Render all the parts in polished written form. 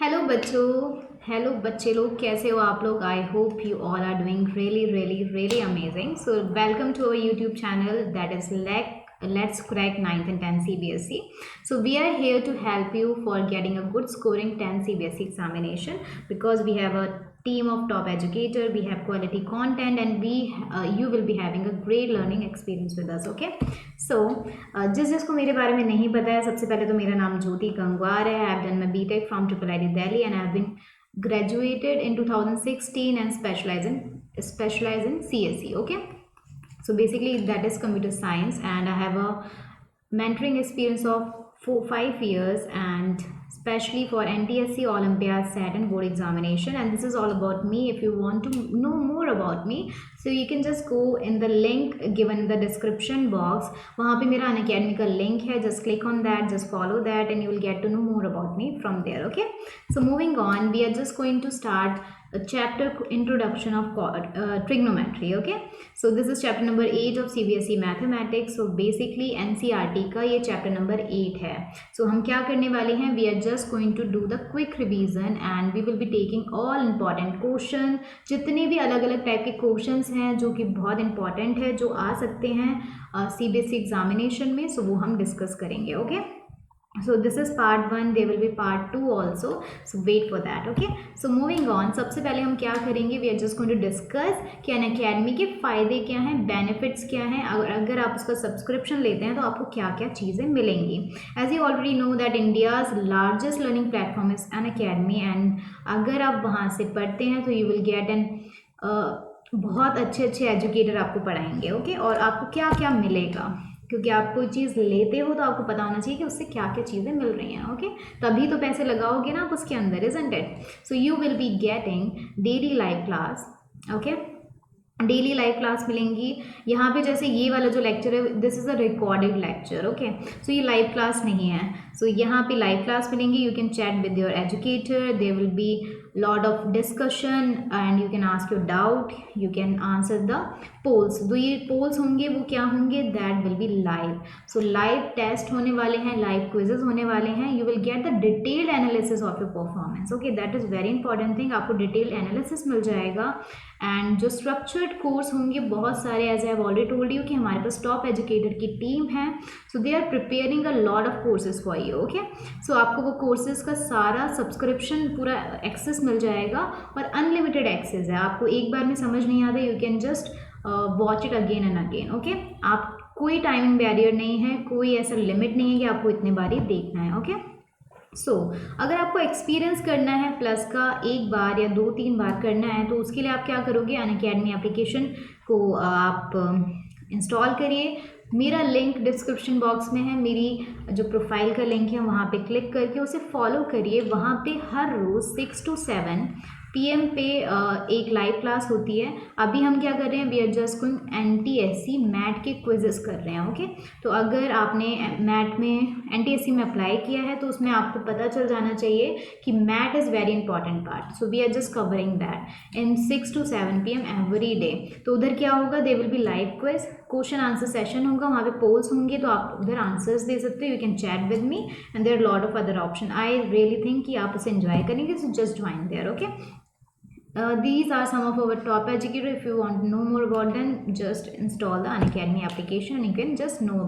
Hello बच्चों। Hello बच्चे लोग, कैसे हो आप लोग? I hope you all are doing really really really amazing. So welcome to our YouTube channel that is Let's Crack 9th and 10th CBSE. So we are here to help you for getting a good score in 10th CBSE examination, because we have a team of top educator, we have quality content, and you will be having a great learning experience with us. Okay, so जिसको मेरे बारे में नहीं पता है, सबसे पहले तो मेरा नाम ज्योति गंगवार है. I have done my BTech from triple IIT Delhi and I have been graduated in 2016 and specialize in CSE. Okay, so basically that is computer science, and I have a mentoring experience of 5 years, and especially for NTSC, Olympiad, SAT and board examination. And this is all about me. If you want to know more about me, so you can just go in the link given in the description box. वहाँ पे मेरा Unacademy का link है. Just click on that, just follow that, and you will get to know more about me from there. Okay, so moving on, we are just going to start a chapter introduction of trigonometry. Okay, so this is chapter number 8 of CBSE mathematics. So basically NCERT का ये chapter number 8 है. So हम क्या करने वाले हैं? We are just going to do the quick revision and we will be taking all important question. जितने भी अलग अलग टाइप के क्वेश्चंस हैं जो कि बहुत इंपॉर्टेंट है, जो आ सकते हैं CBSE एग्जामिनेशन में, so वो हम डिस्कस करेंगे. Okay, so this is part 1. there will be part 2 also, so wait for that. Okay, so moving on, सबसे पहले हम क्या करेंगे? we are just going to discuss कि अनअकैडमी के फ़ायदे क्या हैं, बेनिफिट्स क्या हैं, अगर आप उसका सब्सक्रिप्शन लेते हैं तो आपको क्या क्या चीज़ें मिलेंगी. As you already know that India's largest learning platform is Unacademy, and अगर आप वहाँ से पढ़ते हैं तो यू विल गेट एन बहुत अच्छे अच्छे एजुकेटर आपको पढ़ाएंगे. ओके, और आपको क्या क्या मिलेगा, क्योंकि आप कोई चीज़ लेते हो तो आपको पता होना चाहिए कि उससे क्या क्या चीज़ें मिल रही हैं. ओके, तभी तो पैसे लगाओगे ना आप उसके अंदर, isn't it? So you will be getting daily live class. Okay, daily live class मिलेंगी. यहाँ पे जैसे ये वाला जो लेक्चर है, this is a recorded lecture. Okay, so ये लाइव क्लास नहीं है. सो यहाँ पे लाइव क्लास मिलेंगी. You can chat with your educator. There will be lot of discussion and you can ask your doubt, you can answer the polls. तो ये polls होंगे, वो क्या होंगे? that will be live. so live test होने वाले हैं, live quizzes होने वाले हैं. you will get the detailed analysis of your performance. okay, that is very important thing. आपको detailed analysis मिल जाएगा. एंड जो स्ट्रक्चर्ड कोर्स होंगे बहुत सारे, as I have already told you कि हमारे पास टॉप एजुकेटर की टीम है. So they are preparing a lot of courses for you. Okay, so आपको वो कोर्सेज का सारा सब्सक्रिप्शन पूरा एक्सेस मिल जाएगा, और अनलिमिटेड एक्सेस है. आपको एक बार में समझ नहीं आता, you can just watch it again and again. Okay, आप कोई टाइमिंग बैरियर नहीं है, कोई ऐसा लिमिट नहीं है कि आपको इतने बार ही देखना है. ओके, सो अगर आपको एक्सपीरियंस करना है प्लस का एक बार या 2-3 बार करना है, तो उसके लिए आप क्या करोगे? अनअकैडमी एप्लीकेशन को आप इंस्टॉल करिए. मेरा लिंक डिस्क्रिप्शन बॉक्स में है. मेरी जो प्रोफाइल का लिंक है वहाँ पे क्लिक करके उसे फॉलो करिए. वहाँ पे हर रोज़ 6 to 7 PM पे एक लाइव क्लास होती है. अभी हम क्या कर रहे हैं? We are just going NTSC MAT के क्विजेस कर रहे हैं. ओके, तो अगर आपने मैट में NTSC में अप्लाई किया है तो उसमें आपको पता चल जाना चाहिए कि MAT is very important part. So we are just covering that in 6 to 7 PM every day. तो उधर क्या होगा? They will be live quiz, question answer session होगा. वहाँ पे पोल्स होंगे, तो आप उधर आंसर्स दे सकते हो. You can chat with me and there lot of other option. I really think कि आप उसे एंजॉय करेंगे. So just join there. Okay, these are some of our top educator. If you want to know more about them, just install the Unacademy application and you can just know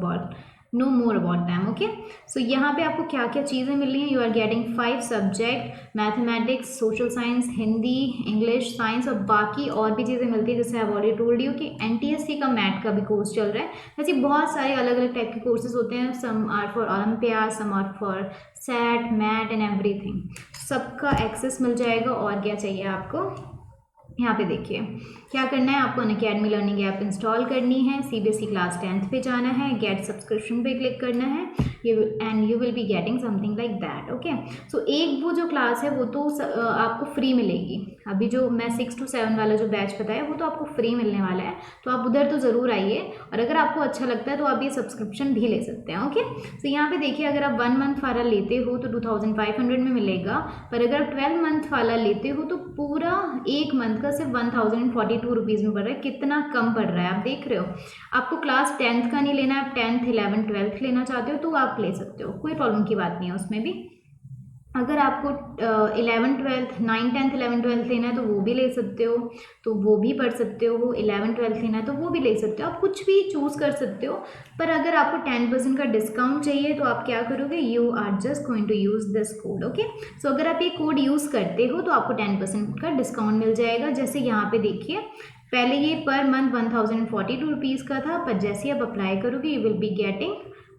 more about them. okay, so यहाँ पे आपको क्या क्या चीज़ें मिल रही हैं? You are getting 5 subject, mathematics, social science, Hindi, English, science, और बाकी और भी चीज़ें मिलती है. जैसे आई ऑलरेडी टोल्ड यू कि NTSC का मैट का भी कोर्स चल रहा है. ऐसे बहुत सारे अलग अलग टाइप के कोर्सेज होते हैं. Some are for olympiad, some are for SAT, MAT and everything. सबका एक्सेस मिल जाएगा. और क्या चाहिए आपको? यहाँ पे देखिए क्या करना है. आपको अनअकैडमी लर्निंग ऐप इंस्टॉल करनी है. CBSE क्लास 10th पे जाना है, गेट सब्सक्रिप्शन पे क्लिक करना है, and you will be getting something like that. Okay, so एक वो जो क्लास है वो तो आपको फ्री मिलेगी. अभी जो मैं 6 to 7 वाला जो बैच बताया वो तो आपको फ्री मिलने वाला है. तो आप उधर तो ज़रूर आइए, और अगर आपको अच्छा लगता है तो आप ये सब्सक्रिप्शन भी ले सकते हैं. ओके, सो यहाँ पे देखिए, अगर आप 1 month वाला लेते हो तो 2500 में मिलेगा. पर अगर आप 12 month वाला लेते हो तो पूरा एक मंथ का सिर्फ 1042 रुपीज़ में पड़ रहा है. कितना कम पड़ रहा है, आप देख रहे हो. आपको क्लास 10th का नहीं लेना है, आप 10th 11th 12th लेना चाहते हो तो आप ले सकते हो, कोई प्रॉब्लम की बात नहीं है उसमें भी. अगर आपको 11th 12th 9th 10th 11th 12th लेना है तो वो भी ले सकते हो, तो वो भी पढ़ सकते हो। 11th 12th लेना है तो वो भी ले सकते हो, आप कुछ भी चूज़ कर सकते हो। पर अगर आपको 10% का डिस्काउंट चाहिए तो आप क्या करोगे, you are just going to use this code. Okay, so अगर आप ये कोड यूज़ करते हो तो आपको 10% का डिस्काउंट मिल जाएगा। जैसे यहाँ पे देखिए, पहले ये पर मंथ 1042 रुपीज़ का था, पर जैसे आप अप्लाई करोगे you will be getting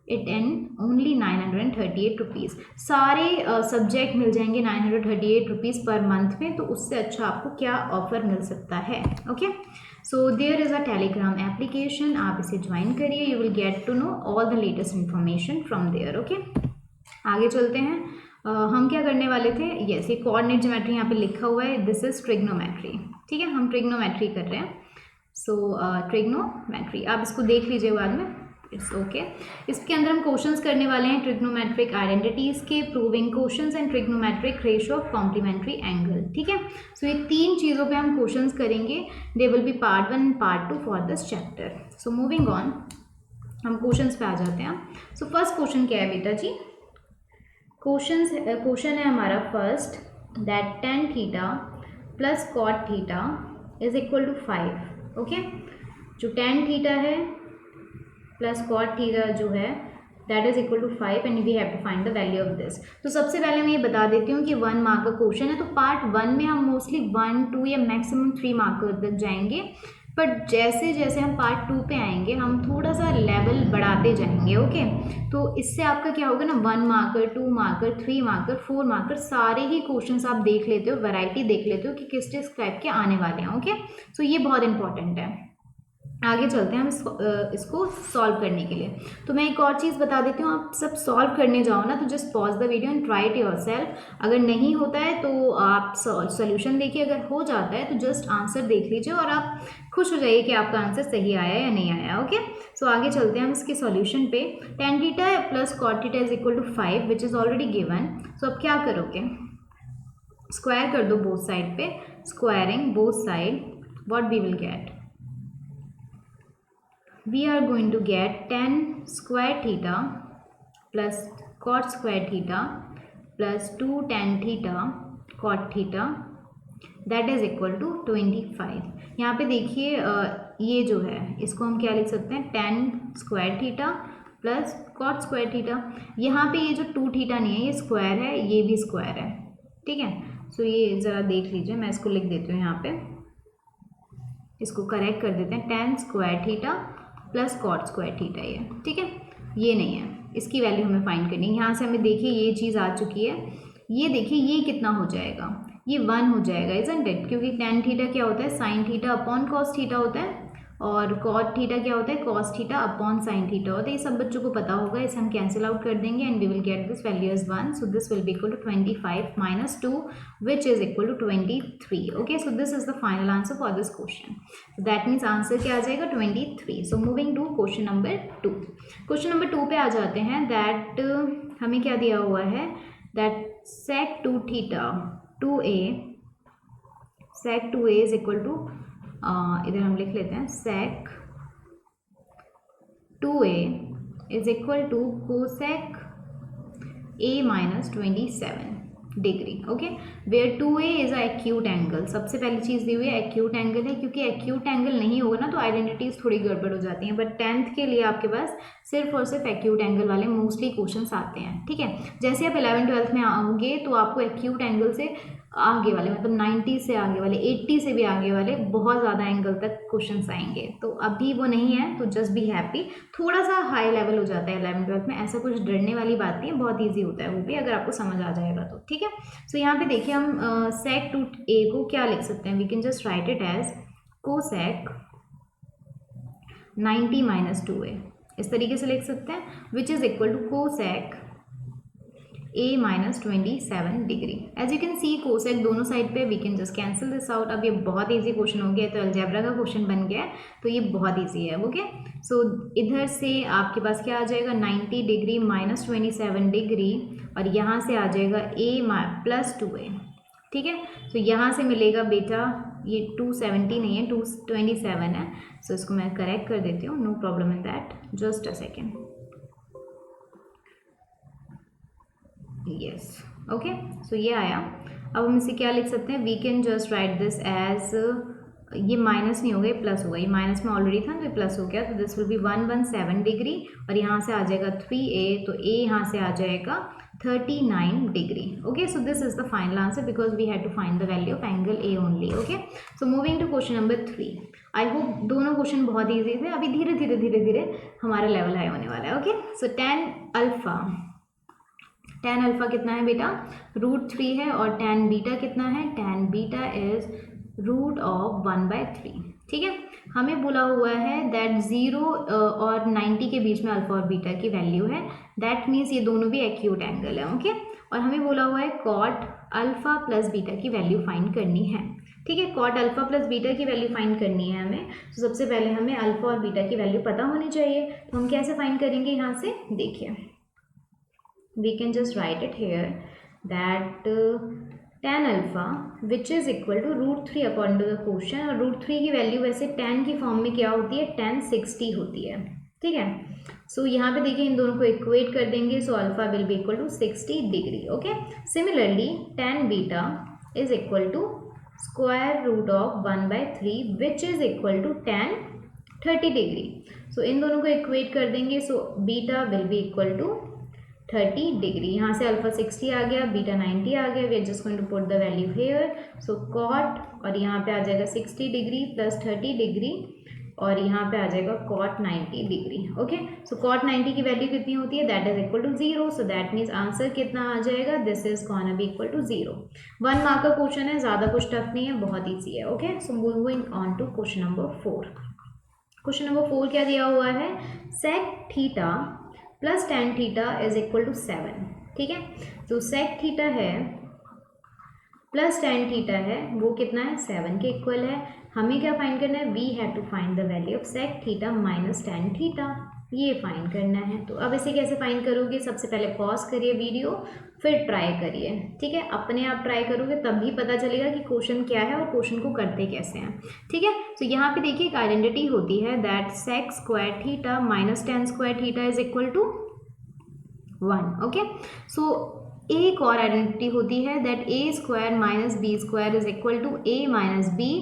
it in only 938 rupees. सारे सब्जेक्ट मिल जाएंगे 938 रुपीज़ पर मंथ में, तो उससे अच्छा आपको क्या ऑफर मिल सकता है। Okay, so there is a Telegram application, आप इसे ज्वाइन करिए, you will get to know all the latest information from there. Okay, आगे चलते हैं। हम क्या करने वाले थे, यस ये कोऑर्डिनेट ज्योमेट्री यहाँ पे लिखा हुआ है, दिस इज ट्रिग्नोमेट्री। ठीक है, हम ट्रिग्नोमेट्री कर रहे हैं। सो ट्रिग्नोमेट्री आप इसको देख लीजिए बाद में, इट्स ओके। इसके अंदर हम क्वेश्चंस करने वाले हैं ट्रिग्नोमेट्रिक आइडेंटिटीज के, proving questions and trigonometric ratio of complementary angle. ठीक है, सो ये 3 चीज़ों पे हम क्वेश्चंस करेंगे, दे will B part 1 and part 2 for this chapter. So moving on, हम क्वेश्चंस पे आ जाते हैं। सो फर्स्ट क्वेश्चन क्या है बेटा जी, क्वेश्चन है हमारा first, that tan theta plus cot theta is equal to 5। Okay, जो tan थीटा है प्लस cot थीटा जो है that is equal to 5 and we have to find the value of this. तो सबसे पहले मैं ये बता देती हूँ कि 1 मार्क का क्वेश्चन है, तो पार्ट 1 में हम मोस्टली 1 2 या मैक्सिमम 3 मार्क तक जाएंगे, बट जैसे जैसे हम पार्ट 2 पे आएंगे हम थोड़ा सा लेवल बढ़ाते जाएंगे। ओके, तो इससे आपका क्या होगा ना, 1 मार्कर 2 मार्कर 3 मार्कर 4 मार्कर सारे ही क्वेश्चंस आप देख लेते हो, वैरायटी देख लेते हो कि किस किस टाइप के आने वाले हैं। ओके, सो ये बहुत इंपॉर्टेंट है। आगे चलते हैं हम इसको सॉल्व करने के लिए। तो मैं एक और चीज़ बता देती हूँ, आप सब सॉल्व करने जाओ ना तो just pause the video and try it yourself. अगर नहीं होता है तो आप सोल्यूशन देखिए, अगर हो जाता है तो जस्ट आंसर देख लीजिए और आप खुश हो जाइए कि आपका आंसर सही आया या नहीं आया। ओके, सो आगे चलते हैं हम इसके सॉल्यूशन पे। tan theta plus cot theta is equal to 5 which is already given. So अब क्या करोगे, स्क्वायर कर दो बोथ साइड पे, squaring both side what we will get, we are going to get tan square theta plus cot square theta plus 2 tan theta cot theta that is equal to 25। यहाँ पे देखिए ये जो है इसको हम क्या लिख सकते हैं, tan square theta plus cot square theta। यहाँ पे ये जो 2 थीटा नहीं है ये स्क्वायर है, ये भी स्क्वायर है। ठीक है, सो ये ज़रा देख लीजिए, मैं इसको लिख देती हूँ यहाँ पे, इसको करेक्ट कर देते हैं, tan square theta plus cot square theta ये। ठीक है, ये नहीं है, इसकी वैल्यू हमें फाइंड करनी है। यहाँ से हमें देखिए ये चीज़ आ चुकी है, ये देखिए ये कितना हो जाएगा, ये 1 हो जाएगा इजंट इट, क्योंकि tan थीटा क्या होता है, sin theta upon cos theta होता है, और cot थीटा क्या होता है, cos theta upon sin theta होता है। ये सब बच्चों को पता होगा, इसे हम कैंसिल आउट कर देंगे and we will get this value as 1। So this will be equal to 25 minus 2 which is equal to 23। Okay, so this is the final answer for this question. That means answer क्या आ जाएगा, 23। So moving to question number 2। Question number 2 पे आ जाते हैं। That हमें क्या दिया हुआ है, that sec 2 theta 2a sec 2a is equal to, इधर हम लिख लेते हैं sec 2a is equal to cosec a minus 27 degree. Okay, where 2a is a acute angle. सबसे पहली चीज़ दी हुई है एक्यूट एंगल है, क्योंकि एक्यूट एंगल नहीं होगा ना तो आइडेंटिटीज थोड़ी गड़बड़ हो जाती हैं, बट 10th के लिए आपके पास सिर्फ और सिर्फ एक्यूट एंगल वाले मोस्टली क्वेश्चंस आते हैं। ठीक है, जैसे आप 11th 12th में आओगे तो आपको एक्यूट एंगल से आगे वाले, मतलब 90 से आगे वाले, 80 से भी आगे वाले बहुत ज़्यादा एंगल तक क्वेश्चंस आएंगे। तो अभी वो नहीं है, तो जस्ट बी हैप्पी। थोड़ा सा हाई लेवल हो जाता है 11th 12th में, ऐसा कुछ डरने वाली बात नहीं है, बहुत ईजी होता है वो भी, अगर आपको समझ आ जाएगा तो। ठीक है, सो यहाँ पे देखिए हम sec 2a को क्या लिख सकते हैं, we can just write it as cosec 90 minus 2a, इस तरीके से लिख सकते हैं, which is equal to cosec a minus 27 degree. As you can see cosec दोनों साइड पे, we can just cancel this out. अब ये बहुत इजी क्वेश्चन हो गया, तो अलजेब्रा का क्वेश्चन बन गया है, तो ये बहुत इजी है। ओके, सो इधर से आपके पास क्या आ जाएगा, 90 डिग्री माइनस 27 डिग्री, और यहाँ से आ जाएगा a प्लस 2a। ठीक है, तो यहाँ से मिलेगा बेटा, ये 270 नहीं है 227 है। सो इसको मैं करेक्ट कर देती हूँ, no problem in that, just a second. Yes, okay, so ये आया। अब हम इसे क्या लिख सकते हैं, we can just write this as, ये माइनस नहीं होगा, ये प्लस होगा, ये माइनस में ऑलरेडी था तो ये प्लस हो गया, तो दिस विल बी 117 डिग्री, और यहाँ से आ जाएगा 3a, तो a यहाँ से आ जाएगा 39 degree. Okay, so this is the final answer because we had to find the value of angle a only. Okay, so moving to question number 3। I hope दोनों क्वेश्चन बहुत ईजी थे, अभी धीरे धीरे धीरे धीरे हमारा लेवल हाई होने वाला है। ओके, सो tan अल्फा कितना है बेटा, √3 है, और tan बीटा कितना है, tan बीटा इज √1/3। ठीक है, हमें बोला हुआ है दैट 0 और 90 के बीच में अल्फा और बीटा की वैल्यू है, दैट मीन्स ये दोनों भी एक्यूट एंगल है। ओके, और हमें बोला हुआ है कॉट अल्फा प्लस बीटा की वैल्यू फाइंड करनी है। ठीक है, कॉट अल्फा प्लस बीटा की वैल्यू फाइंड करनी है हमें, तो सबसे पहले हमें अल्फा और बीटा की वैल्यू पता होनी चाहिए। तो हम कैसे फाइंड करेंगे, यहाँ से देखिए, we can just write it here that tan alpha which is equal to √3 according to the question, और √3 की वैल्यू वैसे tan की फॉर्म में क्या होती है, tan 60 होती है। ठीक है, सो यहाँ पे देखिए इन दोनों को इक्वेट कर देंगे, so alpha will be equal to 60 degree. Okay, similarly tan beta is equal to √1/3 which is equal to tan 30 degree. So इन दोनों को इक्वेट कर देंगे, so beta will be equal to 30 degree. यहाँ से अल्फा 60 आ गया, बीटा 90 आ गया, we are just going to put the value here, so cot, और यहाँ पे आ जाएगा 60 डिग्री प्लस 30 डिग्री, और यहाँ पे आ जाएगा cot 90 degree. Okay, so cot 90 की वैल्यू कितनी होती है, that is equal to 0, so that means answer कितना आ जाएगा, this is gonna be equal to 0। 1 mark का क्वेश्चन है, ज़्यादा कुछ टफ नहीं है, बहुत ईजी है। Okay, so moving on to question number 4। Question number 4 क्या दिया हुआ है, sec theta plus tan theta is equal to 7। ठीक है, तो sec थीटा है प्लस tan थीटा है, वो कितना है, 7 के इक्वल है। हमें क्या फाइंड करना है, we have to find the value of sec theta minus tan theta, ये फाइंड करना है। तो अब इसे कैसे फाइंड करोगे, सबसे पहले पॉज करिए वीडियो, फिर ट्राई करिए। ठीक है, अपने आप ट्राई करोगे तभी पता चलेगा कि क्वेश्चन क्या है और क्वेश्चन को करते कैसे हैं। ठीक है, तो यहाँ पे देखिए एक आइडेंटिटी होती है that sec square theta minus tan square theta is equal to 1। Okay, so एक और आइडेंटिटी होती है that a square minus B square is equal to a minus B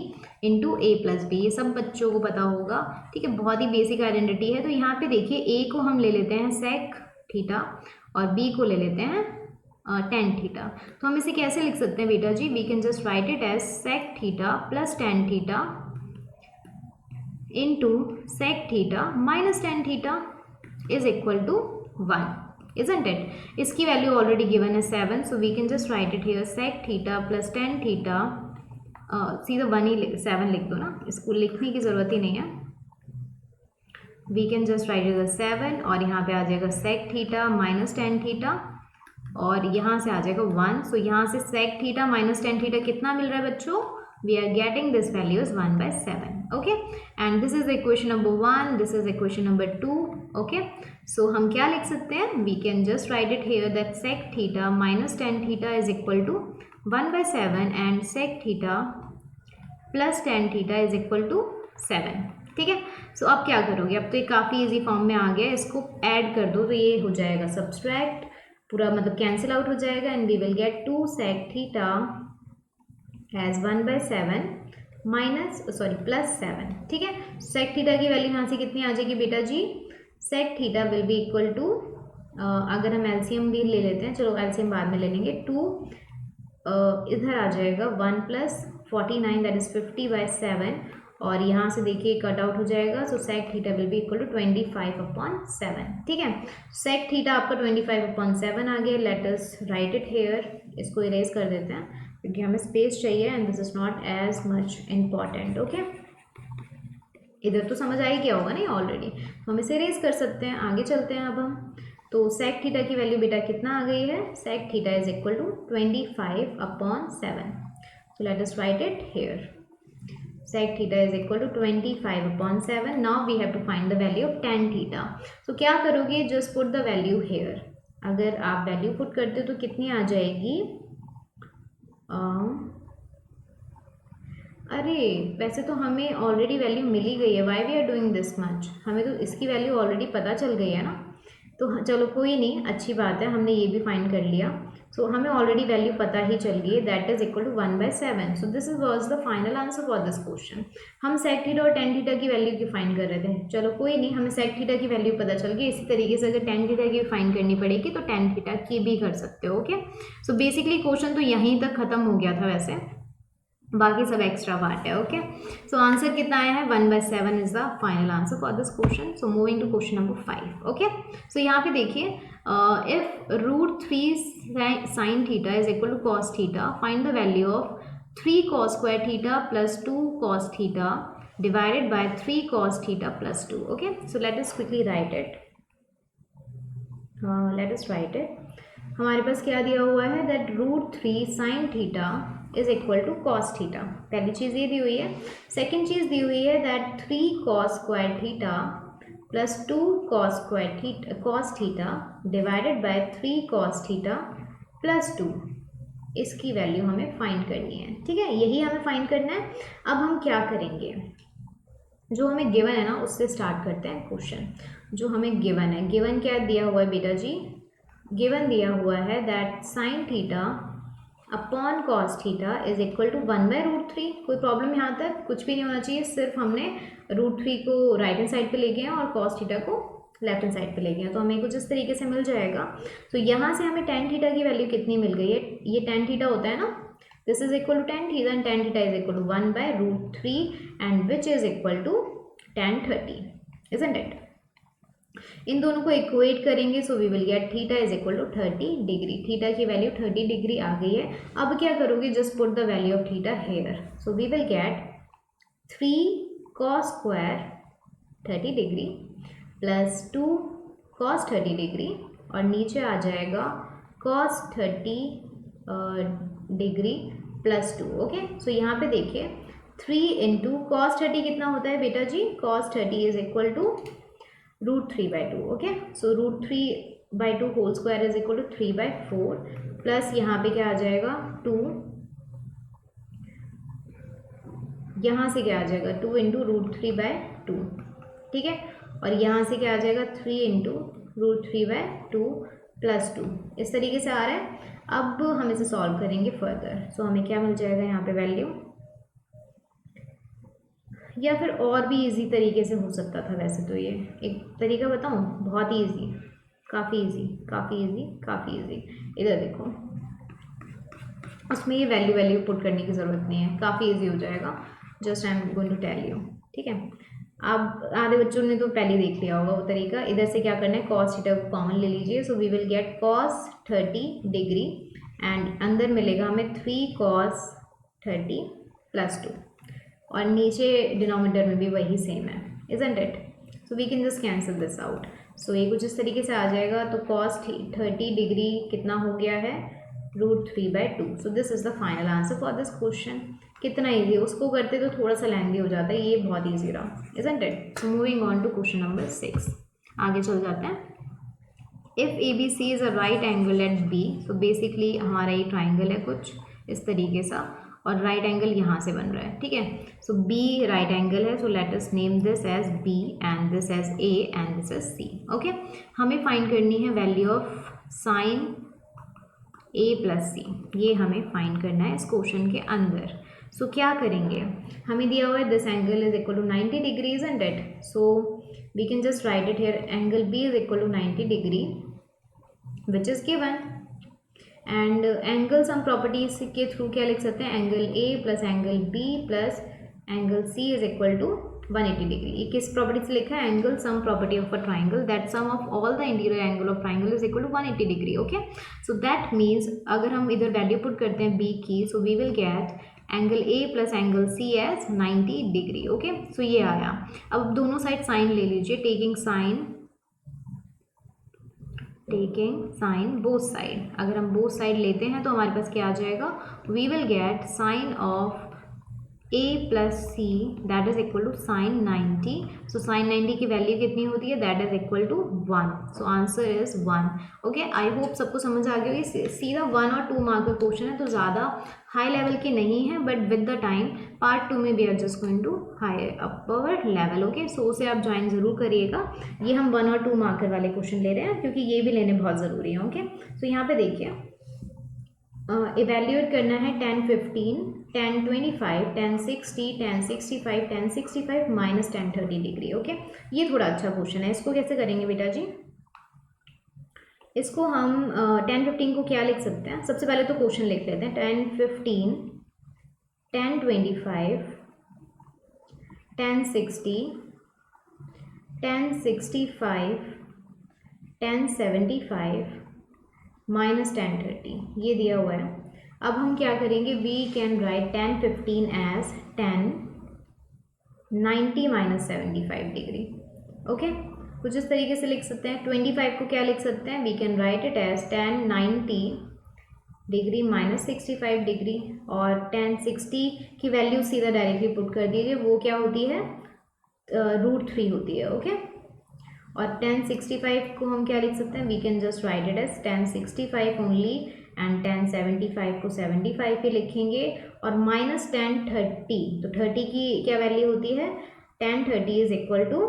into A plus B, ये सब बच्चों को पता होगा। ठीक है, बहुत ही बेसिक आइडेंटिटी है। तो यहाँ पे देखिए a को हम ले लेते हैं sec थीटा और b को ले लेते हैं tan थीटा। तो हम इसे कैसे लिख सकते हैं बेटा जी, we can just write it as sec theta plus tan theta into sec theta minus tan theta is equal to 1, isn't it? इसकी वैल्यू ऑलरेडी गिवन है 7, so we can just write it here sec theta plus tan theta, सीधा 1 ही 7 लिख दो ना, इसको लिखने की ज़रूरत ही नहीं है। We can just write it 7, और यहाँ पे आ जाएगा sec theta minus tan theta, और यहाँ से आ जाएगा 1। सो यहाँ से sec theta minus tan theta कितना मिल रहा है बच्चों, we are getting this value is 1/7. okay, and this is equation number 1, this is equation number 2. okay, so हम क्या लिख सकते हैं, we can just write it here that sec theta minus tan theta is equal to 1/7 and sec theta plus tan theta is equal to 7. ठीक है, so अब क्या करोगे, अब तो ये काफ़ी इजी फॉर्म में आ गया, इसको ऐड कर दो तो ये हो जाएगा सब्सट्रैक्ट, पूरा मतलब कैंसिल आउट हो जाएगा, and we will get 2 sec theta as 1/7 minus plus 7। ठीक है, sec थीटा की वैल्यू यहाँ से कितनी आ जाएगी बेटा जी, sec theta will be equal to, अगर हम एलसीएम भी ले लेते हैं, चलो एलसीएम बाद में ले लेंगे, 2 इधर आ जाएगा 1 प्लस 49 दैट इज 50/7, और यहाँ से देखिए कट आउट हो जाएगा, so sec theta will be equal to 25/7। ठीक है, sec थीटा आपका 25/7 आ गया। Let us write it here, इसको इरेज कर देते हैं क्योंकि हमें स्पेस चाहिए and this is not as much important. Okay, इधर तो समझ आ ही गया होगा नहीं ऑलरेडी, तो हम इसे इरेज कर सकते हैं। आगे चलते हैं अब हम, तो sec थीटा की वैल्यू बेटा कितना आ गई है, sec theta is equal to 25/7। So let us write it here, sec theta is equal to 25/7। Now we have to find the value of tan theta. तो क्या करोगे, just put the value here. अगर आप value put करते हो तो कितनी आ जाएगी, अरे वैसे तो हमें ऑलरेडी वैल्यू मिल ही गई है, why we are doing this much, हमें तो इसकी वैल्यू ऑलरेडी पता चल गई है ना। तो चलो कोई नहीं, अच्छी बात है, हमने ये भी फाइंड कर लिया। सो हमें ऑलरेडी वैल्यू पता ही चल गई है, that is equal to 1/7। So this is was the final answer for this question. हम सेक थीटा और टेन थीटा की वैल्यू की फाइंड कर रहे थे, चलो कोई नहीं, हमें सेक थीटा की वैल्यू पता चल गई। इसी तरीके से अगर टेन थीटा की फाइंड करनी पड़ेगी तो टेन थीटा की भी कर सकते हो। ओके, सो बेसिकली क्वेश्चन तो यहीं तक खत्म हो गया था, वैसे बाकी सब एक्स्ट्रा पार्ट है। ओके, सो आंसर कितना आया है, 1/7 is the final answer for this question. So moving to question number 5। Okay, so यहाँ पे देखिए, इफ √3 sin theta is equal to cos theta, find the value of 3 cos square theta plus 2 cos theta divided by 3 cos theta plus 2. Okay, so let us quickly write it. हमारे पास क्या दिया हुआ है, that √3 sin theta is equal to cos theta. पहली चीज़ ये दी हुई है। सेकेंड चीज़ दी हुई है that 3 cos square theta plus 2 cos theta divided by 3 cos theta plus 2, इसकी वैल्यू हमें फाइंड करनी है। ठीक है, यही हमें फाइंड करना है। अब हम क्या करेंगे, जो हमें गिवन है ना उससे स्टार्ट करते हैं क्वेश्चन। जो हमें गिवन है, गिवन क्या दिया हुआ है बेटा जी, गिवन दिया हुआ है that sine theta upon cos theta is equal to 1/√3। कोई प्रॉब्लम यहाँ तक कुछ भी नहीं होना चाहिए, सिर्फ हमने √3 को राइट हैंड साइड पे ले गए हैं और कॉस थीटा को लेफ्ट हैंड साइड पे ले गए हैं, तो हमें कुछ इस तरीके से मिल जाएगा। तो यहाँ से हमें टेन थीटा की वैल्यू कितनी मिल गई है, ये टेन थीटा होता है ना, this is equal to tan theta and tan theta is equal to 1/√3 and which is equal to tan 30, isn't it? इन दोनों को इक्वेट करेंगे, so we will get theta is equal to 30 degree. Theta की value 30 degree आ गई है। अब क्या करोगे, just put the value of theta here, so we will get 3 cos square 30 degree plus 2 cos 30 degree और नीचे आ जाएगा cos 30 degree plus 2। Okay, so यहाँ पे देखिए 3 इंटू cos 30 कितना होता है बेटा जी, cos 30 is equal to √3/2। Okay, so √3/2 whole square is equal to 3/4 plus यहाँ पे क्या आ जाएगा 2, यहाँ से क्या आ जाएगा 2 इंटू √3/2। ठीक है, और यहाँ से क्या आ जाएगा 3 इंटू √3/2 प्लस 2, इस तरीके से आ रहा है। अब हम इसे सॉल्व करेंगे फर्दर, सो हमें क्या मिल जाएगा यहाँ पे वैल्यू, या फिर और भी इजी तरीके से हो सकता था। वैसे तो ये एक तरीका बताऊँ, बहुत ही ईजी, काफ़ी ईजी, काफ़ी ईजी, काफ़ी ईजी। इधर देखो, उसमें ये वैल्यू पुट करने की ज़रूरत नहीं है, काफ़ी ईजी हो जाएगा। Just I am going to tell you. ठीक है, अब आधे बच्चों ने तो पहले देख लिया होगा वो तरीका। इधर से क्या करना है, cos थीटा को कॉमन ले लीजिए, so we will get cos 30 degree and अंदर मिलेगा हमें 3 cos 30 प्लस 2 और नीचे डिनोमिनेटर में भी वही सेम है, isn't it? So we can just cancel this out. So ये कुछ इस तरीके से आ जाएगा, तो cos 30 डिग्री कितना हो गया है, √3/2। सो this is the final answer for this question. कितना ईजी, उसको करते तो थोड़ा सा लेंथी हो जाता है, ये बहुत ईजी रहा, isn't it? So moving on to question number 6, आगे चल जाते हैं। If ABC is a right angle at B, so basically हमारा ये ट्राइंगल है कुछ इस तरीके सा, और राइट एंगल यहाँ से बन रहा है। ठीक है, सो B राइट एंगल है, so let us name this as B and this as A and this as C। Okay, हमें फाइंड करनी है value of sine A plus C, ये हमें फाइंड करना है इस क्वेश्चन के अंदर। सो क्या करेंगे, हमें दिया हुआ है this angle is equal to 90 degree, isn't it? So we can just write it here, angle B is equal to 90 degree which is given, and angle sum properties के थ्रू क्या लिख सकते हैं, angle A plus angle B plus angle C is equal to 180 degree. ये किस property से लिखा है, angle sum property of a triangle that sum of all the interior angle of triangle is equal to 180 degree. Okay, so that means अगर हम इधर value put करते हैं B की, so we will get angle A plus angle C as 90 degree. Okay, so ये आया। अब दोनों साइड साइन ले लीजिए, टेकिंग साइन बोथ साइड। अगर हम बोथ साइड लेते हैं तो हमारे पास क्या आ जाएगा, we will get sine of a plus C that is equal to sine 90. So sine 90 की वैल्यू कितनी होती है? That is equal to 1. So answer is 1. Okay, I hope सबको समझ आ गई होगी. सीधा 1 और 2 मार्क का क्वेश्चन है, तो ज़्यादा हाई लेवल के नहीं है, but with the time part 2 में we are just going to high upper level. Okay, so उसे आप ज्वाइन ज़रूर करिएगा. ये हम 1 और 2 मार्कर वाले क्वेश्चन ले रहे हैं क्योंकि ये भी लेने बहुत ज़रूरी है. ओके, सो यहाँ पे देखिए, इवेल्यूएट करना है 10 15 10 25 10 60 10 65 10 65 माइनस 10 30 डिग्री. ओके, ये थोड़ा अच्छा क्वेश्चन है. इसको कैसे करेंगे बेटा जी? इसको हम 10 15 को क्या लिख सकते हैं? सबसे पहले तो क्वेश्चन लिख लेते हैं. 10 15 10 25 10 60 10 65 10 75 माइनस 10 30, ये दिया हुआ है. अब हम क्या करेंगे? We can write 10 15 as 10 90 minus 75 degree. Okay, कुछ इस तरीके से लिख सकते हैं. 25 को क्या लिख सकते हैं? We can write it as 10 90 degree minus 65 degree. और 10 60 की वैल्यू सीधा डायरेक्टली पुट कर दीजिए, वो क्या होती है? √3 होती है. ओके, और 1065 को हम क्या लिख सकते हैं? We can just write it as 1065 only. And 1075 को 75 ही लिखेंगे. और माइनस 1030, तो 30 की क्या वैल्यू होती है? 1030 is equal to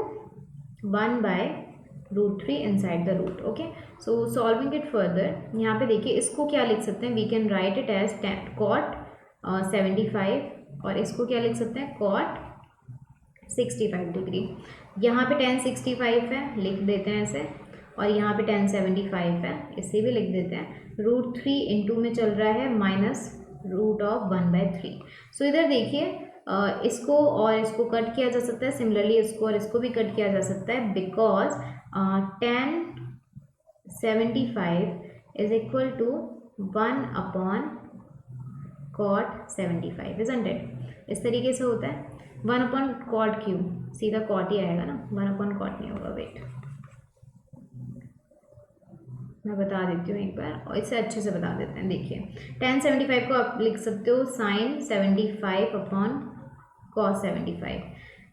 1/√3 inside the root. Okay, so solving it further, यहाँ पे देखिए, इसको क्या लिख सकते हैं? We can write it as cot 75. और इसको क्या लिख सकते हैं? cot 65 degree. यहाँ पे 1065 है, लिख देते हैं ऐसे. और यहाँ पे 1075 है, इसे भी लिख देते हैं. √3 इंटू में चल रहा है माइनस √1/3. सो इधर देखिए, इसको और इसको कट किया जा सकता है. सिमिलरली इसको और इसको भी कट किया जा सकता है, because 1075 is equal to 1/cot 75, isn't it? इस तरीके से होता है. 1/cot क्यों? सीधा cot ही आएगा ना, 1/cot नहीं होगा. वेट, मैं बता देती हूँ एक बार, और इससे अच्छे से बता देते हैं. देखिए, 1075 को आप लिख सकते हो sin 75/cos 75.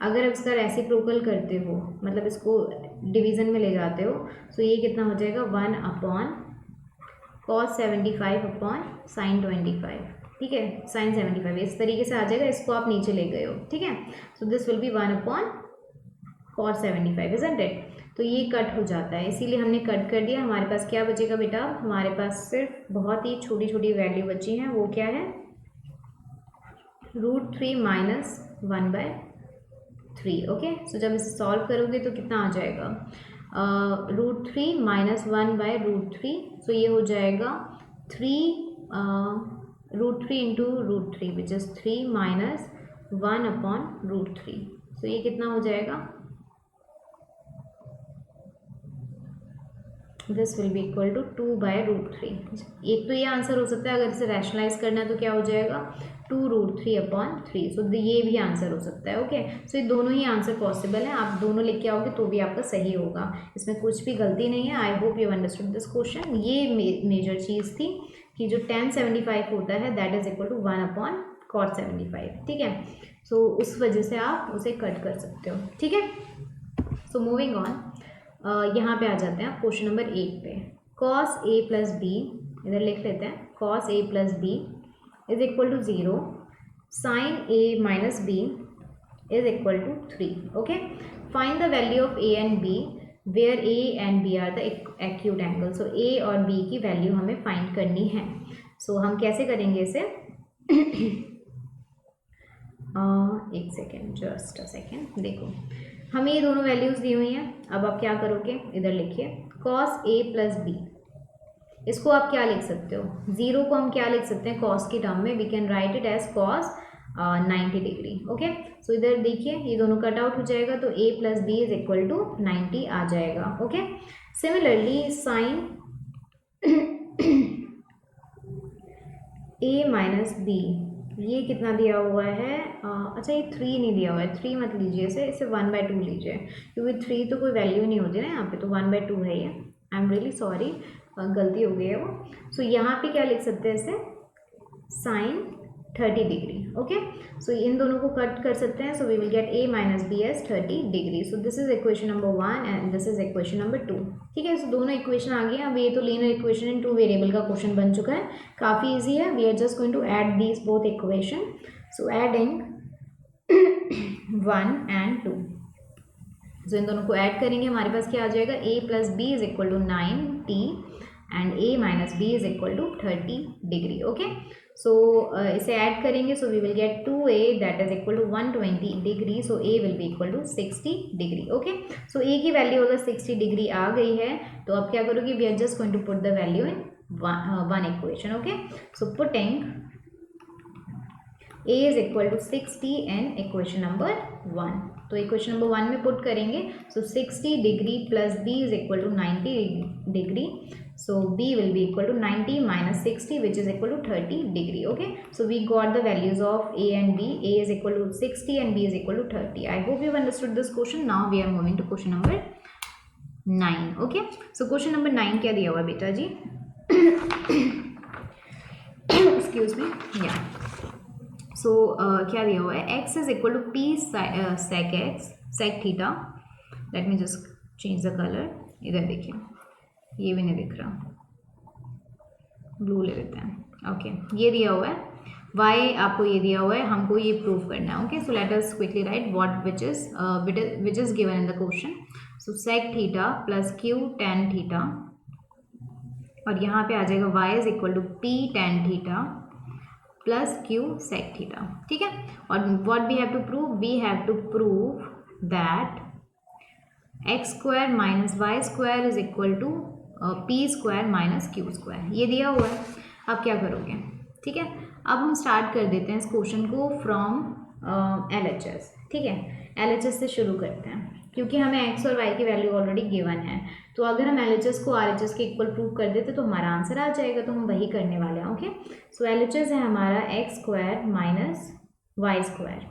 अगर इसका रेसिप्रोकल करते हो, मतलब इसको डिवीज़न में ले जाते हो, तो ये कितना हो जाएगा? 1/cos 75/sin 25. ठीक है, sin 75 इस तरीके से आ जाएगा. इसको आप नीचे ले गए हो. ठीक है, so this will B 1/cos 75, isn't it? तो ये कट हो जाता है, इसीलिए हमने कट कर दिया. हमारे पास क्या बचेगा बेटा? हमारे पास सिर्फ बहुत ही छोटी छोटी वैल्यू बची हैं. वो क्या है? √3 माइनस 1/3. ओके, सो जब इसे सॉल्व करोगे तो कितना आ जाएगा? √3 माइनस 1/√3. सो ये हो जाएगा 3 √3 इंटू √3 विच इज़ 3 माइनस 1/√3. सो ये कितना हो जाएगा? This will be equal to 2/√3. एक तो ये आंसर हो सकता है. अगर इसे रैशनलाइज करना है तो क्या हो जाएगा? 2√3/3. सो ये भी आंसर हो सकता है. ओके, सो ये दोनों ही आंसर पॉसिबल है. आप दोनों लिख के आओगे तो भी आपका सही होगा, इसमें कुछ भी गलती नहीं है. आई hope you understood this question. ये मेजर चीज़ थी कि जो 1075 होता है that is equal to 1/cot 75. ठीक है, सो उस वजह से आप उसे कट कर सकते हो. ठीक है, सो मूविंग ऑन, यहाँ पे आ जाते हैं आप क्वेश्चन नंबर 8 पे. cos a प्लस बी, इधर लिख लेते हैं. cos a plus B is equal to 0. sin a minus B is equal to 3. Okay, find the value of a and b where a and b are the acute angle. So a और b की वैल्यू हमें find करनी है. सो हम कैसे करेंगे इसे? एक सेकेंड, जस्ट अ सेकेंड. देखो, हमें ये दोनों वैल्यूज़ दी हुई हैं. अब आप क्या करोगे? इधर लिखिए cos a प्लस बी. इसको आप क्या लिख सकते हो? 0 को हम क्या लिख सकते हैं cos की टर्म में? We can write it as cos 90 degree. Okay, so इधर देखिए, ये दोनों कट आउट हो जाएगा, तो a plus B is equal to 90 आ जाएगा. Okay, similarly sine a minus B, ये कितना दिया हुआ है? अच्छा, ये 3 नहीं दिया हुआ है. 3 मत लीजिए, इसे 1/2 लीजिए, क्योंकि 3 तो कोई वैल्यू नहीं होती ना यहाँ पे, तो 1/2 है ये. आई एम रियली सॉरी, गलती हो गई है वो. सो यहाँ पे क्या लिख सकते हैं इसे? sin 30 degree. ओके, सो इन दोनों को कट कर सकते हैं, so we will get a minus B as 30 degree. So this is equation number 1 and this is equation number 2. ठीक है, सो दोनों इक्वेशन आ गई. अब ये तो लीनियर इक्वेशन इन 2 वेरिएबल का क्वेश्चन बन चुका है, काफ़ी ईजी है. We are just going to add these both equation. So adding 1 and 2. So इन दोनों को ऐड करेंगे, हमारे पास क्या आ जाएगा, a plus B is equal to 9t and a minus B is equal to 30 degree. Okay, so इसे add करेंगे, so we will get 2a that is equal to 120 degree. So a will be equal to 60 degree. Okay, so a की value अगर 60 degree आ गई है तो अब क्या करोगे, we are just going to put the value in one equation. Okay, so putting a is equal to 60 in equation number 1. तो इक्वेशन नंबर 1 में पुट करेंगे, so 60 degree plus b is equal to 90 degree. So b will be equal to 90 minus 60 which is equal to 30 degree. Okay, so we got the values of a and b. a is equal to 60 and b is equal to 30. I hope you understood this question. Now we are moving to question number 9. Okay, so question number 9 क्या दिया हुआ है बेटा जी? Excuse me, या सो क्या दिया हुआ है, x is equal to P sec X sec theta. Let me just change the colour. इधर देखिए, ये भी नहीं दिख रहा, ब्लू ले लेते हैं. ओके, ये दिया हुआ है y, आपको ये दिया हुआ है, हमको ये प्रूव करना है. Okay, so let us quickly write what which is given in the question. So sec theta plus Q tan theta, और यहाँ पे आ जाएगा y is equal to P tan theta plus Q sec theta. ठीक है, और what we have to prove, we have to prove that X square minus Y square is equal to P square minus Q square. ये दिया हुआ है. अब क्या करोगे, ठीक है, अब हम स्टार्ट कर देते हैं इस क्वेश्चन को फ्रॉम LHS. ठीक है, LHS से शुरू करते हैं क्योंकि हमें x और y की वैल्यू ऑलरेडी गिवन है. तो अगर हम LHS को RHS के इक्वल प्रूव कर देते तो हमारा आंसर आ जाएगा, तो हम वही करने वाले हैं. ओके, सो LHS है हमारा X square minus Y square.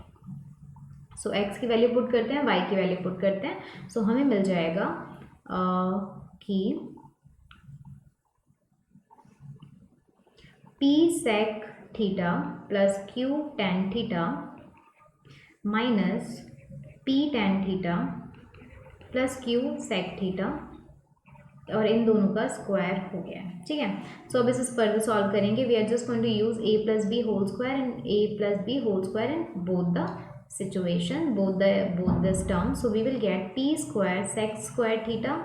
So x की वैल्यू पुट करते हैं, y की वैल्यू पुट करते हैं. सो हमें मिल जाएगा कि p sec theta plus q tan theta minus p tan theta plus q sec theta, और इन दोनों का स्क्वायर हो गया है. ठीक है, सो अब इसे फर्दर सॉल्व करेंगे. We are just going to use a plus B whole square and a plus B whole square in both the situation, both this term. So we will get p square sec square theta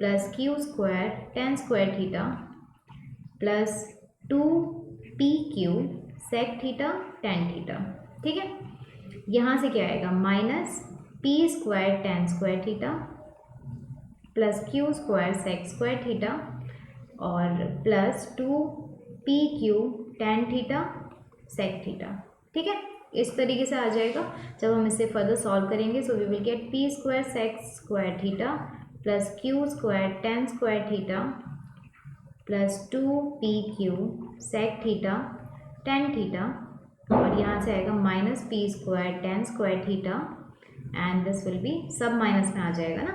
plus q square tan square theta plus 2pq sec theta tan theta. ठीक है, यहाँ से क्या आएगा, minus p square tan square theta plus q square sec square theta और plus 2pq tan theta sec theta. ठीक है, इस तरीके से आ जाएगा जब हम इसे फर्दर सॉल्व करेंगे. So we will get P square sec square theta plus Q square tan square theta plus 2pq sec theta tan theta, और यहाँ से आएगा minus P square tan square theta and this will be सब minus में आ जाएगा ना.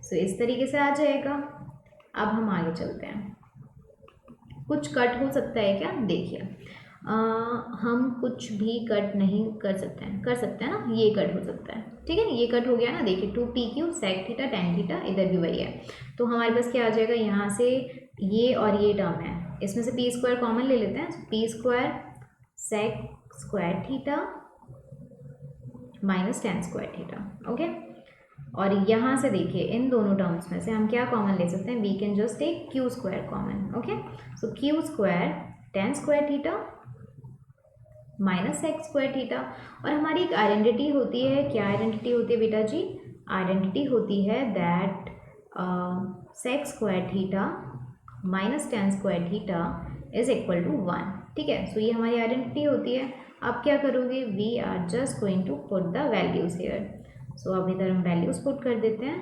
सो इस तरीके से आ जाएगा. अब हम आगे चलते हैं. कुछ कट हो सकता है क्या, देखिए हम कुछ भी कट नहीं कर सकते हैं ना, ये कट हो सकता है. ठीक है, ये कट हो गया ना, देखिए 2pq sec theta tan theta, इधर भी वही है. तो हमारे पास क्या आ जाएगा, यहाँ से ये और ये टर्म है, इसमें से पी स्क्वायर कॉमन ले लेते हैं. P square sec square theta minus tan square theta. Okay, और यहाँ से देखिए इन दोनों टर्म्स में से हम क्या कॉमन ले सकते हैं, we can just take Q square common. Okay, so Q square tan square theta minus sec square theta. और हमारी एक आइडेंटिटी होती है, क्या आइडेंटिटी होती है बेटा जी, आइडेंटिटी होती है that sec square theta minus tan square theta is equal to 1. ठीक है, सो ये हमारी आइडेंटिटी होती है. अब क्या करोगे, we are just going to put the values here. So अब इधर हम वैल्यूज पुट कर देते हैं,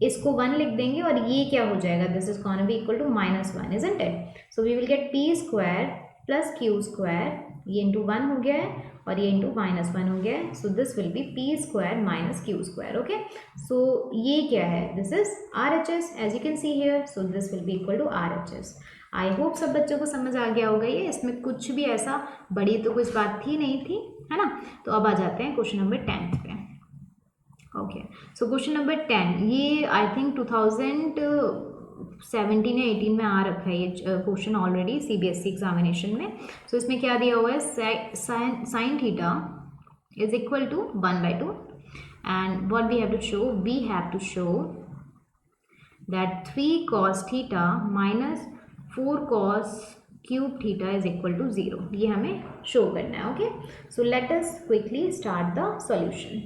इसको 1 लिख देंगे और ये क्या हो जाएगा, this is gonna be equal to minus 1, isn't it. So we will get P square plus Q square, ये इंटू 1 हो गया है और ये इंटू माइनस 1 हो गया है. So this will be P square minus Q square. Okay, so ये क्या है, this is RHS as you can see here. So this will be equal to RHS. I hope सब बच्चों को समझ आ गया होगा ये, इसमें कुछ भी ऐसा बड़ी तो कुछ बात थी नहीं थी, है ना। तो अब आ जाते हैं क्वेश्चन नंबर 10 पे। ओके, सो क्वेश्चन नंबर 10, ये आई थिंक 2017 या 18 में आ रखा है ये क्वेश्चन ऑलरेडी CBSE एग्जामिनेशन में। सो इसमें क्या दिया हुआ है, sine theta is equal to 1/2 and what we have to show, we have to show that 3 cos theta minus 4 cos cube theta is equal to 0, ये हमें शो करना है। Okay, so let us quickly start the solution.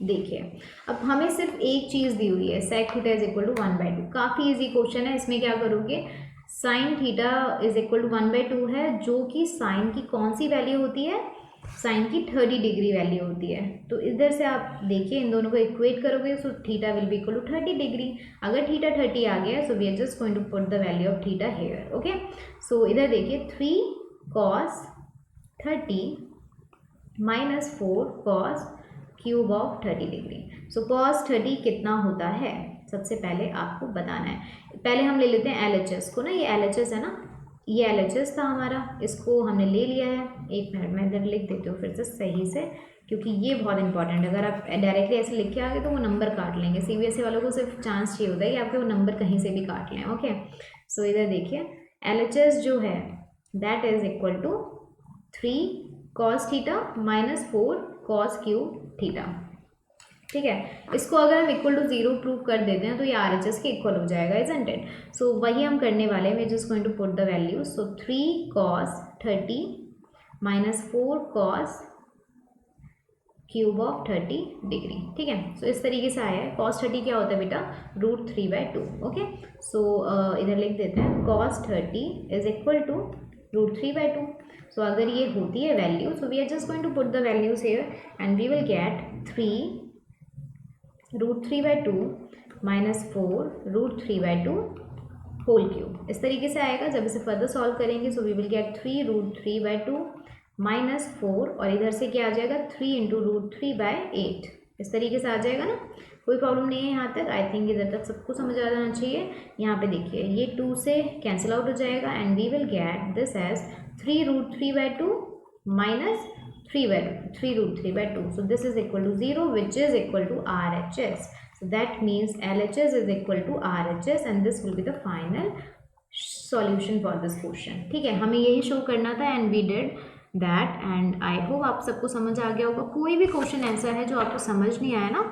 देखिए, अब हमें सिर्फ एक चीज़ दी हुई है, sec theta is equal to 1/2, काफ़ी इजी क्वेश्चन है। इसमें क्या करोगे, sine theta is equal to 1/2 है, जो कि साइन की कौन सी वैल्यू होती है, साइन की 30 डिग्री वैल्यू होती है। तो इधर से आप देखिए, इन दोनों को इक्वेट करोगे, so theta will be equal to 30 degree. अगर थीटा 30 आ गया, so we are just going to put the value of theta here. Okay, so इधर देखिए 3 cos 30 minus 4 cos cube of 30 degree. So cos 30 कितना होता है, सबसे पहले आपको बताना है। पहले हम ले लेते हैं LHS को ना, ये LHS है ना, ये LHS था हमारा, इसको हमने ले लिया है। एक मिनट मैं इधर लिख देती हूँ फिर से सही से, क्योंकि ये बहुत इंपॉर्टेंट है। अगर आप डायरेक्टली ऐसे लिख के आ गए तो वो नंबर काट लेंगे। CBSE वालों को सिर्फ चांस चाहिए होता है कि आपके वो नंबर कहीं से भी काट लें। ओके, सो इधर देखिए LHS जो है that is equal to 3 cos theta minus 4 cos cube theta. ठीक है, इसको अगर हम इक्वल टू 0 प्रूव कर देते हैं तो ये RHS के इक्वल हो जाएगा, इजंट इट। सो वही हम करने वाले हैं, we just going to put the value. So 3 cos 30 minus 4 cos cube of 30 degree. ठीक है, सो इस तरीके से आया है। cos 30 क्या होता है बेटा, √3/2। ओके, सो इधर लिख देते हैं cos 30 is equal to √3/2। So अगर ये होती है value, so we are just going to put the values here and we will get 3 √3/2 minus 4 √3/2 whole cube. इस तरीके से आएगा। जब इसे फर्दर सॉल्व करेंगे, so we will get 3 √3/2 minus 4, और इधर से क्या आ जाएगा 3 इंटू √3/8। इस तरीके से आ जाएगा ना, कोई प्रॉब्लम नहीं है यहाँ तक। आई थिंक इधर तक सबको समझ आ जाना चाहिए। यहाँ पे देखिए ये 2 से कैंसिल आउट हो जाएगा and we will get this as 3 √3/2 minus 3 √3/2. So this is equal to 0, which is equal to RHS. So that means LHS is equal to RHS and this will be the final solution for this question. ठीक है, हमें यही show करना था and we did that and I hope आप सबको समझ आ गया होगा। कोई भी क्वेश्चन ऐसा है जो आपको समझ नहीं आया ना,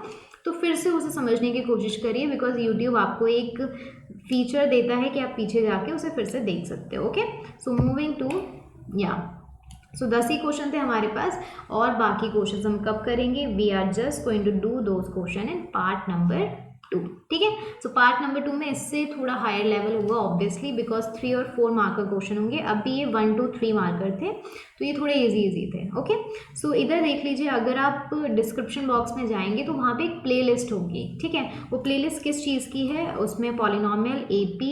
तो फिर से उसे समझने की कोशिश करिए, बिकॉज यूट्यूब आपको एक फीचर देता है कि आप पीछे जाके उसे फिर से देख सकते हो। Okay, so moving to so 10 ही क्वेश्चन थे हमारे पास, और बाकी क्वेश्चन हम कब करेंगे, we are just going to do those question in part number 2। ठीक है, सो पार्ट नंबर 2 में इससे थोड़ा हायर लेवल होगा ऑब्वियसली, बिकॉज 3 और 4 मार्कर क्वेश्चन होंगे। अभी ये 1 2 3 मार्कर थे, तो ये थोड़े इजी थे। ओके, सो इधर देख लीजिए, अगर आप डिस्क्रिप्शन बॉक्स में जाएंगे तो वहाँ पे एक प्लेलिस्ट होगी। ठीक है, वो प्लेलिस्ट किस चीज़ की है, उसमें polynomial, AP,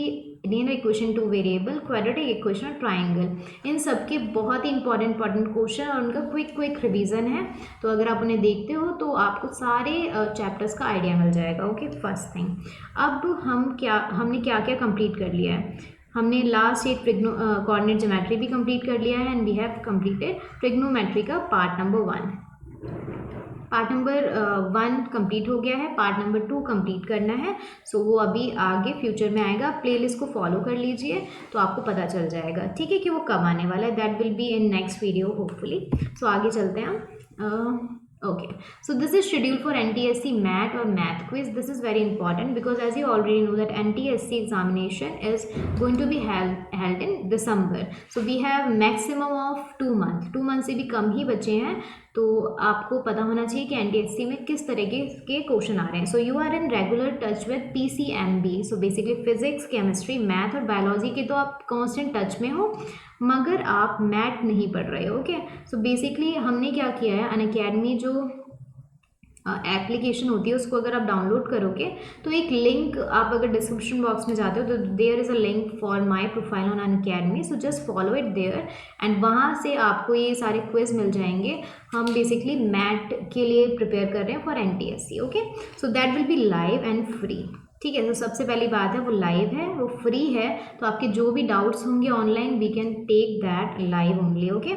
linear equation, 2 variable, quadratic equation और ट्राइंगल, इन सब के बहुत ही इंपॉर्टेंट क्वेश्चन और उनका क्विक रिवीजन है। तो अगर आप उन्हें देखते हो तो आपको सारे चैप्टर्स का आइडिया मिल जाएगा। ओके, फर्स्ट थिंग, अब हमने क्या क्या कंप्लीट कर लिया है। हमने लास्ट एक कोऑर्डिनेट ज्योमेट्री भी कंप्लीट कर लिया है and we have completed trigonometry का part number 1। Part number 1 complete हो गया है, पार्ट नंबर 2 कंप्लीट करना है। सो वो अभी आगे फ्यूचर में आएगा। प्लेलिस्ट को फॉलो कर लीजिए तो आपको पता चल जाएगा, ठीक है, कि वो कब आने वाला है। That will be in next video hopefully. So आगे चलते हैं हम। Okay, so this is scheduled for NTSC Math or Math quiz. This is very important because as you already know that NTSC examination is going to be held in December. So we have maximum of 2 months. 2 months से भी कम ही बचे हैं, तो आपको पता होना चाहिए कि NTSC में किस तरीके के क्वेश्चन आ रहे हैं। So you are in regular touch with PCMB. So basically physics, chemistry, math और बायोलॉजी के तो आप कांस्टेंट टच में हो, मगर आप मैथ नहीं पढ़ रहे हो। ओके, सो बेसिकली हमने क्या किया है, अनअकैडमी जो एप्लीकेशन होती है उसको अगर आप डाउनलोड करोगे तो एक लिंक, आप अगर डिस्क्रिप्शन बॉक्स में जाते हो तो there is a link for my profile on Unacademy. So just follow it there and वहाँ से आपको ये सारे क्विज मिल जाएंगे। हम बेसिकली मैथ के लिए प्रिपेयर कर रहे हैं for NTSC। Okay, so that will be live and free. ठीक है। तो सबसे पहली बात है वो लाइव है, वो फ्री है, तो आपके जो भी डाउट्स होंगे online we can take that live only, okay.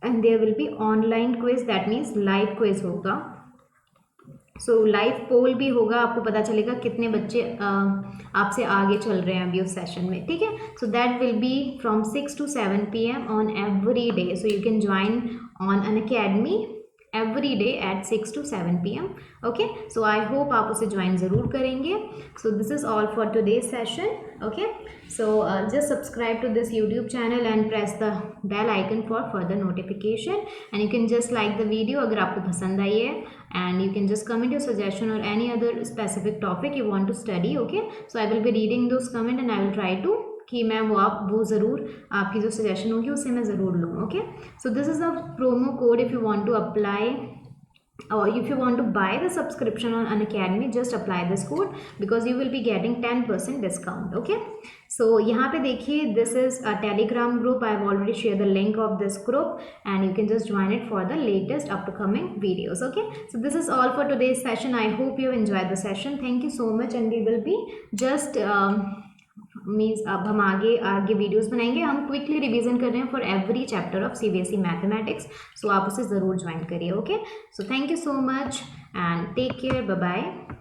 And there will be online quiz, that means live quiz होगा। सो लाइव पोल भी होगा, आपको पता चलेगा कितने बच्चे आपसे आगे चल रहे हैं अभी उस सेशन में, ठीक है। So that will be from 6 to 7 PM on every day, so you can join on Unacademy every day at 6 to 7 PM, okay। so I hope आप उसे ज्वाइन ज़रूर करेंगे। so this is all for today's session, okay। so just subscribe to this YouTube channel and press the bell icon for further notification, and you can just like the video अगर आपको पसंद आई है, and you can just comment your suggestion or any other specific topic you want to study, okay। so I will be reading those comment and I will try to कि मैं वो ज़रूर आपकी जो सजेशन होगी उसे मैं ज़रूर लूँ, okay. So this is the promo code if you want to apply or if you want to buy the subscription on Unacademy, just apply this code because you will be getting 10% discount, okay। so यहाँ पे देखिए this is a Telegram group, I have already shared the link of this group and you can just join it for the latest upcoming videos, okay। so this is all for today's session, I hope you enjoyed the session, thank you so much, and we will be just means अब हम आगे videos बनाएंगे, हम quickly revision कर रहे हैं for every chapter of CBSE mathematics, so आप उसे ज़रूर ज्वाइन करिए, okay. So thank you so much and take care, bye bye.